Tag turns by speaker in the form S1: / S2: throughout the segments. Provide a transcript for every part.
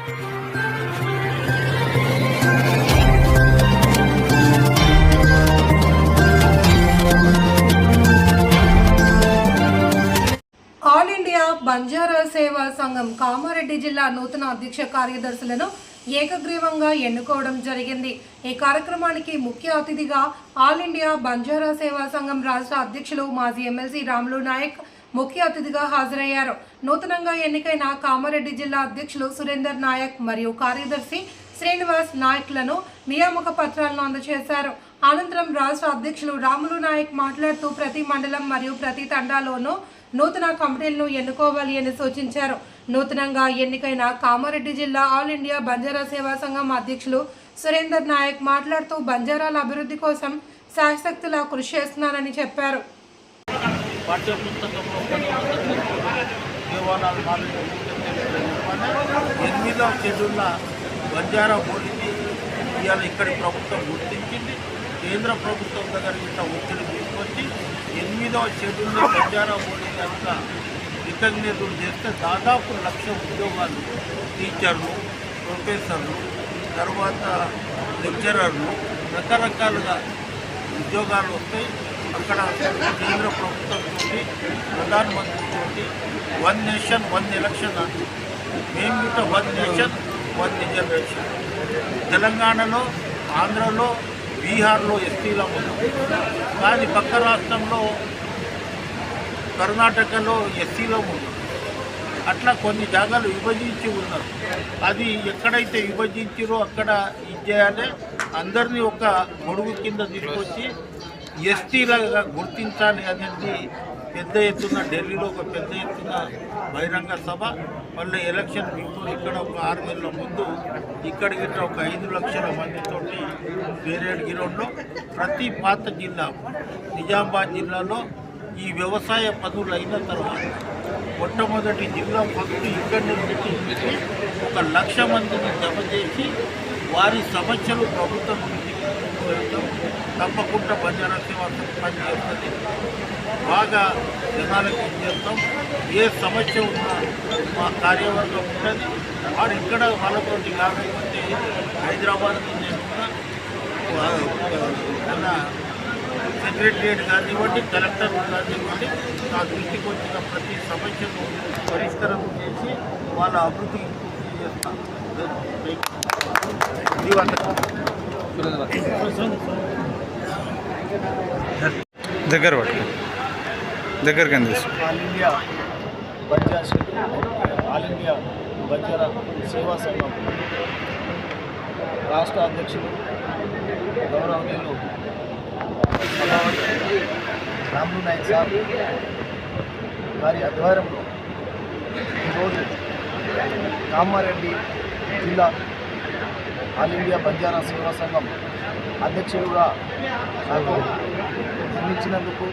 S1: All India Banjara సేవా సంఘం కామారెడ్డి జిల్లా నూతన అధ్యక్ష కార్యదర్శులను ఏకగ్రీవంగా ఎన్నుకోవడం జరిగింది. ఈ కార్యక్రమానికి ముఖ్య అతిథిగా ఆల్ ఇండియా బంజారా సేవా సంఘం రాష్ట్ర అధ్యక్షులు మాజీ ఎమ్మెల్సీ రాములు నాయక్ ముఖ్య అతిథిగా హాజరయ్యారు. నూతనంగా ఎన్నికైన కామారెడ్డి జిల్లా అధ్యక్షులు సురేందర్ నాయక్ మరియు కార్యదర్శి శ్రీనివాస్ నాయక్లను నియామక పత్రాలను అందజేశారు. అనంతరం రాష్ట్ర అధ్యక్షులు రాములు నాయక్ మాట్లాడుతూ ప్రతి మండలం మరియు ప్రతి తండాలోనూ నూతన కమిటీలను ఎన్నుకోవాలి అని సూచించారు. నూతనంగా ఎన్నికైన కామారెడ్డి జిల్లా ఆల్ ఇండియా బంజారా సేవా సంఘం అధ్యక్షులు సురేందర్ నాయక్ మాట్లాడుతూ బంజారాల అభివృద్ధి కోసం శాయశక్తులా కృషి చేస్తున్నానని చెప్పారు.
S2: బంజారా బోర్డుని ఇవాళ ఇక్కడి ప్రభుత్వం గుర్తించింది. కేంద్ర ప్రభుత్వం దగ్గర ఇంత ఒత్తిడి తీసుకొచ్చి 8వ షెడ్యూల్ని బంజారా బోర్డు కనుక రికగ్నైజ్డ్ చేస్తే దాదాపు 1,00,000 ఉద్యోగాలు టీచర్లు, ప్రొఫెసర్లు, తర్వాత లెక్చరర్లు రకరకాలుగా ఉద్యోగాలు వస్తాయి. అక్కడ కేంద్ర ప్రభుత్వంతో ప్రధానమంత్రితో 1 నేషన్ 1 ఎలక్షన్ అంటూ మేము కూడా 1 నేషన్ 1 రిజర్వేషన్. తెలంగాణలో, ఆంధ్రలో, బీహార్లో ఎస్టీల ఉంది, కానీ పక్క రాష్ట్రంలో కర్ణాటకలో ఎస్సీలో ఉంది. అట్లా కొన్ని జాగాలు విభజించి ఉన్నారు. అది ఎక్కడైతే విభజించారో అక్కడ ఇచ్చేయాలి. అందరినీ ఒక గొడుగు కింద తీసుకొచ్చి ఎస్టీలుగా గుర్తించాలి అనేది పెద్ద ఎత్తున ఢిల్లీలో ఒక పెద్ద ఎత్తున బహిరంగ సభ. మళ్ళీ ఎలక్షన్ బిఫోర్ ఇక్కడ ఒక 6 నెలల ముందు ఇక్కడికి ఒక 5 లక్షల మందితోటి వేరేడ్ గ్రౌండ్లో ప్రతి పాత జిల్లా నిజామాబాద్ జిల్లాలో ఈ వ్యవసాయ పనులు అయిన తర్వాత మొట్టమొదటి జిల్లా ఫస్ట్ ఇక్కడి నుంచి 1,00,000 మందిని జమ చేసి వారి సమస్యలు ప్రభుత్వం తప్పకుండా బంజారా సేవా పనిచేస్తుంది. బాగా జనాలకు చేస్తాం. ఏ సమస్య ఉన్నా మా కార్యవర్గం ఉంటుంది. వాడు ఇక్కడ వాళ్ళతోటి కాకపోతే హైదరాబాద్ నుంచి మన సెక్రటరియట్ కానివ్వండి, కలెక్టర్ కానివ్వండి, నా దృష్టికి వచ్చిన ప్రతి సమస్యను పరిష్కారం చేసి వాళ్ళ అభివృద్ధి చేస్తాం.
S3: దగ్గరకి
S4: ఆల్ ఇండియా బంజారా సేవా సంఘం రాష్ట్ర అధ్యక్షులు గౌరవనీయులు రాములు నాయక్ సార్ గారి ఆధ్వర్యంలో ఈరోజు కామారెడ్డి జిల్లా ఆల్ ఇండియా బంజారా సేవా సంఘం అధ్యక్షులుగా నాకు అందించినందుకు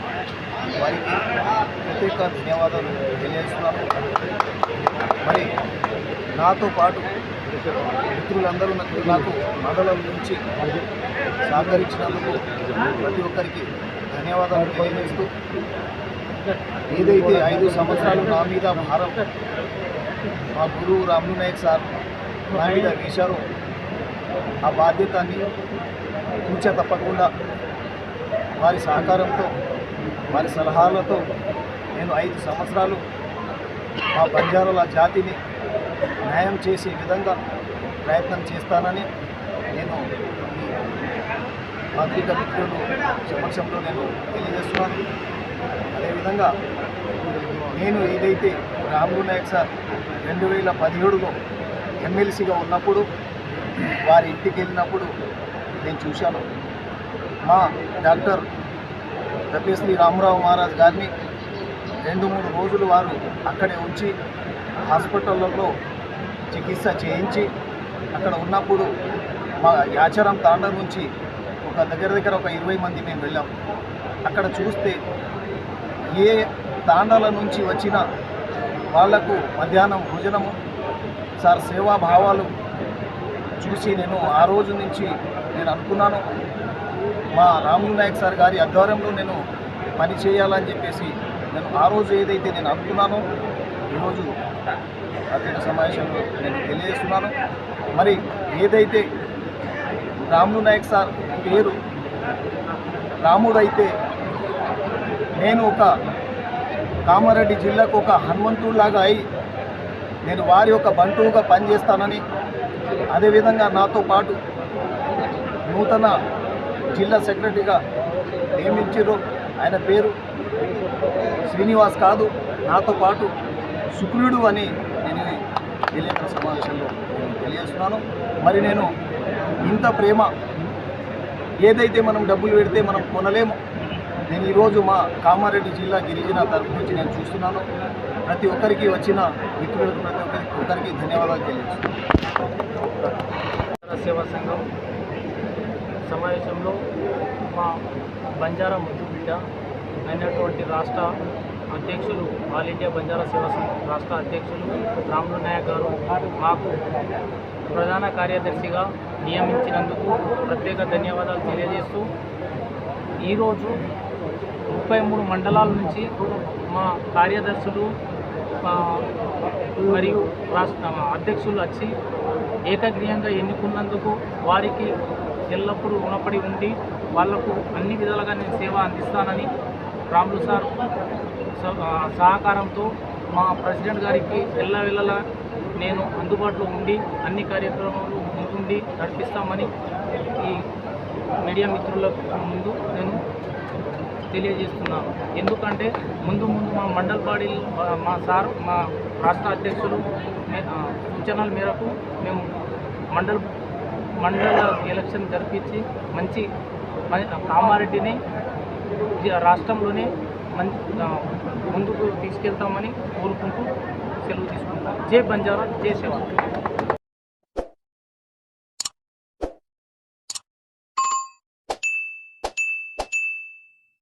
S4: వారికి ప్రత్యేక ధన్యవాదాలు తెలియజేస్తున్నాను. మరి నాతో పాటు మిత్రులందరూ నాకు మండలం నుంచి సహకరించినందుకు ప్రతి ఒక్కరికి ధన్యవాదాలు తెలియజేస్తూ, ఏదైతే 5 సంవత్సరాలు నా మీద భారం మా గురువు రాములు నాయక్ సార్ నా మీద వేశారో ఆ బాధ్యతని కూర్చో తప్పకుండా వారి సహకారంతో, వారి సలహాలతో నేను 5 సంవత్సరాలు మా బంజారాల జాతిని న్యాయం చేసే విధంగా ప్రయత్నం చేస్తానని నేను ఈ పత్రిక మిత్రులు సమక్షంలో నేను తెలియజేస్తున్నాను. అదేవిధంగా నేను ఏదైతే రాములు నాయక్ సార్ 2017లో ఎమ్మెల్సీగా ఉన్నప్పుడు వారి ఇంటికి వెళ్ళినప్పుడు నేను చూశాను. మా డాక్టర్ శ్రీ రామరావు మహారాజ్ గారిని 2-3 రోజులు వారు అక్కడే ఉంచి హాస్పిటళ్ళలో చికిత్స చేయించి అక్కడ ఉన్నప్పుడు మా యాచారం తాండా నుంచి దగ్గర ఒక 20 మంది మేము వెళ్ళాము. అక్కడ చూస్తే ఏ తాండాల నుంచి వచ్చిన వాళ్లకు మధ్యాహ్నం భోజనము సార్ సేవాభావాలు చూసి నేను ఆ రోజు నుంచి నేను అనుకున్నాను, మా రాములు నాయక్ సార్ గారి ఆధ్వర్యంలో నేను పని చేయాలని చెప్పేసి నేను ఆ రోజు ఏదైతే నేను అనుకున్నానో ఈరోజు పత్రికా సమావేశంలో నేను తెలియజేస్తున్నాను. మరి ఏదైతే రాములు నాయక్ సార్ పేరు రాముడైతే నేను ఒక కామారెడ్డి జిల్లాకు ఒక హనుమంతుడిలాగా అయి నేను వారి యొక్క బంటువుగా పనిచేస్తానని, అదేవిధంగా నాతో పాటు నూతన జిల్లా సెక్రటరీగా నియమించారు. ఆయన పేరు శ్రీనివాస్ కాదు, నాతో పాటు శుక్రుడు అని నేను విలేకరుల సమావేశంలో తెలియజేస్తున్నాను. మరి నేను ఇంత ప్రేమ ఏదైతే మనం డబ్బులు పెడితే మనం కొనలేము. నేను ఈరోజు మా కామారెడ్డి జిల్లా గిరిజన తరఫు నుంచి నేను చూస్తున్నాను. ప్రతి ఒక్కరికి వచ్చిన మిత్రులకు ప్రతి ఒక్కరికి ధన్యవాదాలు తెలియజేస్తున్నాను.
S5: సేవా సంఘం సమావేశంలో మా బంజారా ముద్దు బిడ్డ అయినటువంటి రాష్ట్ర అధ్యక్షులు, ఆల్ ఇండియా బంజారా సేవా సంఘం రాష్ట్ర అధ్యక్షులు రాములు నాయక్ గారు మాకు ప్రధాన కార్యదర్శిగా నియమించినందుకు ప్రత్యేక ధన్యవాదాలు తెలియజేస్తూ, ఈరోజు 33 మండలాల నుంచి మా కార్యదర్శులు మరియు రాష్ట్ర అధ్యక్షులు వచ్చి ఏకగ్రీయంగా ఎన్నుకున్నందుకు వారికి ఎల్లప్పుడూ రుణపడి ఉండి వాళ్లకు అన్ని విధాలుగా నేను సేవ అందిస్తానని రాములు సార్ సహకారంతో మా ప్రెసిడెంట్ గారికి ఎల్లవేళలా నేను అందుబాటులో ఉండి అన్ని కార్యక్రమాలు ముందుండి నడిపిస్తామని ఈ మీడియా మిత్రుల ముందు నేను తెలియజేస్తున్నాను. ఎందుకంటే ముందు మా మండల్ బాడీ మా రాష్ట్ర అధ్యక్షులు సూచనల మేరకు మేము మండల ఎలక్షన్ జరిపించి మంచి కామారెడ్డిని రాష్ట్రంలోనే ముందుకు తీసుకెళ్తామని కోరుకుంటూ సెలవు తీసుకుంటాం. జై బంజారా, జై సేవ.